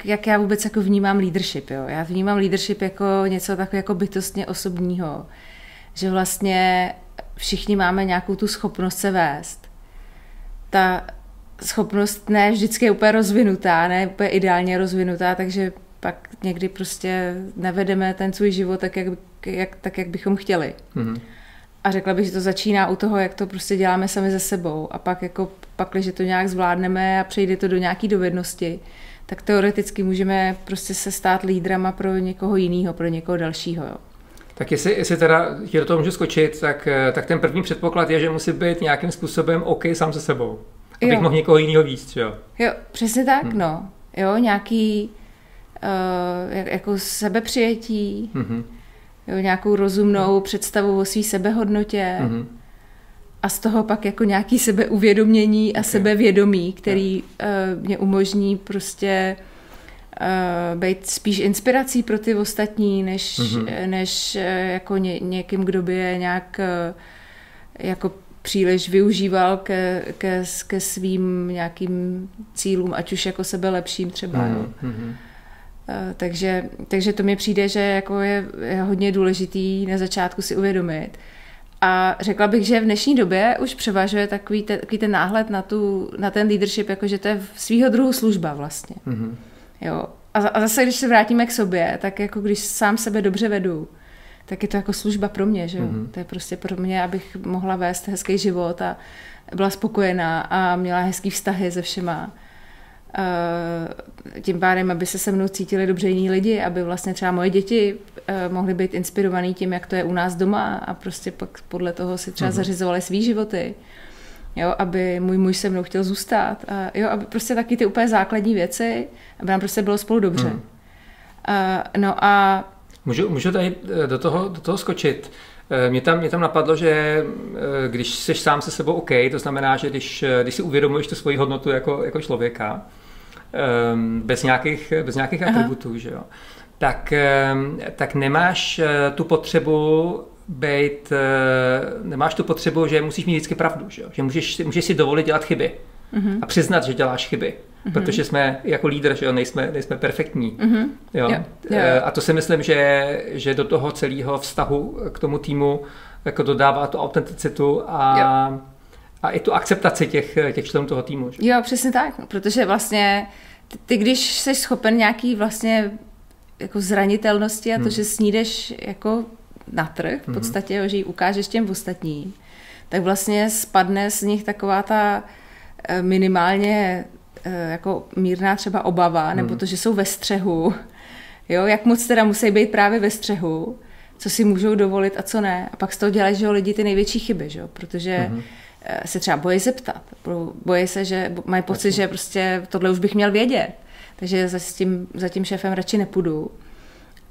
jak já vůbec jako vnímám leadership. Jo? Já vnímám leadership jako něco takového jako bytostně osobního. Že vlastně všichni máme nějakou tu schopnost se vést. Ta schopnost ne vždycky je úplně rozvinutá, ne úplně ideálně rozvinutá, takže pak někdy prostě nevedeme ten svůj život tak, jak bychom chtěli. Mm-hmm. A řekla bych, že to začíná u toho, jak to prostě děláme sami ze sebou. A pak, když to nějak zvládneme a přejde to do nějaké dovednosti, tak teoreticky můžeme prostě se stát lídrama pro někoho jiného, pro někoho dalšího. Jo. Tak jestli teda do toho můžu skočit, tak ten první předpoklad je, že musí být nějakým způsobem OK sám se sebou. Abych mohl někoho jiného víc, jo? Jo, přesně tak, no. Jo, nějaký jako sebepřijetí, jo, nějakou rozumnou představu o svý sebehodnotě a z toho pak jako nějaký sebeuvědomění a sebevědomí, který mě umožní prostě být spíš inspirací pro ty ostatní, než jako někým, kdo by je nějak jako příliš využíval ke svým nějakým cílům, ať už jako sebe lepším třeba. Takže to mi přijde, že jako je hodně důležitý na začátku si uvědomit. A řekla bych, že v dnešní době už převažuje takový ten náhled na ten leadership, jakože to je svýho druhu služba vlastně. Jo. A zase, když se vrátíme k sobě, tak jako když sám sebe dobře vedu, tak je to jako služba pro mě, že jo? To je prostě pro mě, abych mohla vést hezký život a byla spokojená a měla hezký vztahy se všema. Tím pádem, aby se mnou cítili dobře jiní lidi, aby vlastně třeba moje děti mohly být inspirovaný tím, jak to je u nás doma a prostě pak podle toho si třeba zařizovali svý životy. Jo, aby můj muž se mnou chtěl zůstat. A jo, aby prostě taky ty úplně základní věci, aby nám prostě bylo spolu dobře. No a Můžu tady do toho skočit. Mě tam napadlo, že když jsi sám se sebou OK, to znamená, že když si uvědomuješ tu svoji hodnotu jako člověka, bez nějakých atributů, že jo, tak nemáš tu potřebu nemáš tu potřebu, že musíš mít vždycky pravdu, že můžeš si dovolit dělat chyby a přiznat, že děláš chyby. Protože jsme jako lídr, že jo, nejsme perfektní. Jo. A to si myslím, že do toho celého vztahu k tomu týmu jako dodává tu autenticitu a i tu akceptaci těch členů toho týmu. Že? Jo, přesně tak, protože vlastně ty když jsi schopen nějaký vlastně jako zranitelnosti a to, že snídeš jako na trh, v podstatě, že ji ukážeš těm ostatním, tak vlastně spadne z nich taková ta minimálně jako mírná třeba obava, nebo to, že jsou ve střehu. Jo, jak moc teda musí být právě ve střehu, co si můžou dovolit a co ne. A pak z toho dělají, že lidi ty největší chyby, že? Protože se třeba bojí zeptat. Bojí se, že mají pocit, že prostě tohle už bych měl vědět. Takže za tím šéfem radši nepůjdu.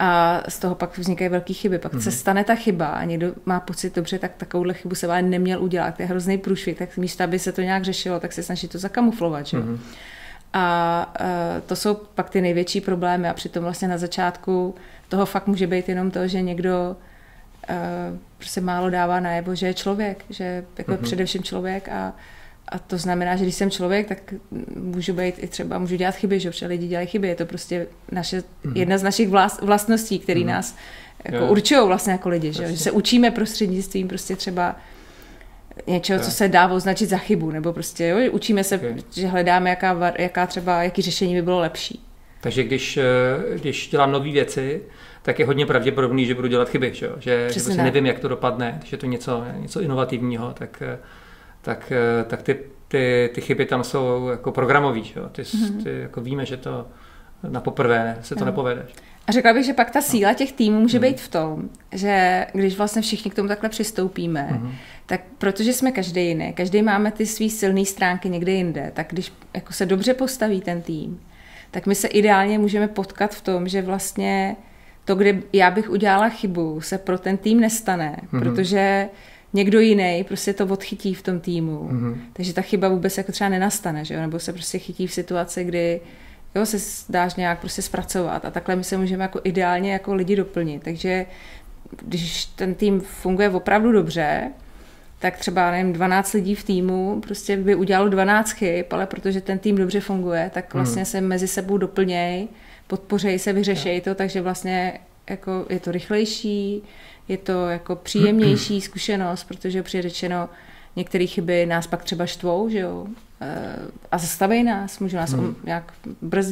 A z toho pak vznikají velké chyby. Pak se stane ta chyba a někdo má pocit, dobře, tak takovouhle chybu se ale neměl udělat. To je hrozný průšvih. Tak místo, aby se to nějak řešilo, tak se snaží to zakamuflovat. Že? A to jsou pak ty největší problémy a přitom vlastně na začátku toho fakt může být jenom to, že někdo prostě málo dává najevo, že je člověk, že jako především člověk a to znamená, že když jsem člověk, tak můžu dělat chyby, že protože lidi dělají chyby. Je to prostě jedna z našich vlastností, které nás jako určují vlastně jako lidi, že se učíme prostřednictvím prostě třeba něčeho, co se dá označit za chybu, nebo prostě jo, učíme se, že hledáme, jaký řešení by bylo lepší. Takže když dělám nové věci, tak je hodně pravděpodobný, že budu dělat chyby, že prostě nevím, jak to dopadne, když je to něco inovativního, tak ty chyby tam jsou jako programový, že? Ty jako víme, že to na poprvé se to nepovede. A řekla bych, že pak ta síla těch týmů může být v tom, že když vlastně všichni k tomu takhle přistoupíme, tak protože jsme každý jiný, každý máme ty svý silné stránky někde jinde, tak když jako se dobře postaví ten tým, tak my se ideálně můžeme potkat v tom, že vlastně to, kde já bych udělala chybu, se pro ten tým nestane, protože někdo jiný prostě to odchytí v tom týmu. Takže ta chyba vůbec jako třeba nenastane, že jo? Nebo se prostě chytí v situaci, kdy se dáš nějak prostě zpracovat a takhle my se můžeme jako ideálně jako lidi doplnit. Takže když ten tým funguje opravdu dobře, tak třeba, nevím, 12 lidí v týmu prostě by udělalo 12 chyb, ale protože ten tým dobře funguje, tak vlastně se mezi sebou doplněj, podpořejí se, vyřešejí to, takže vlastně jako je to rychlejší, je to jako příjemnější zkušenost, protože přijde řečeno, některé chyby nás pak třeba štvou, že jo, a zastaví nás, můžou nás nějak brzdit.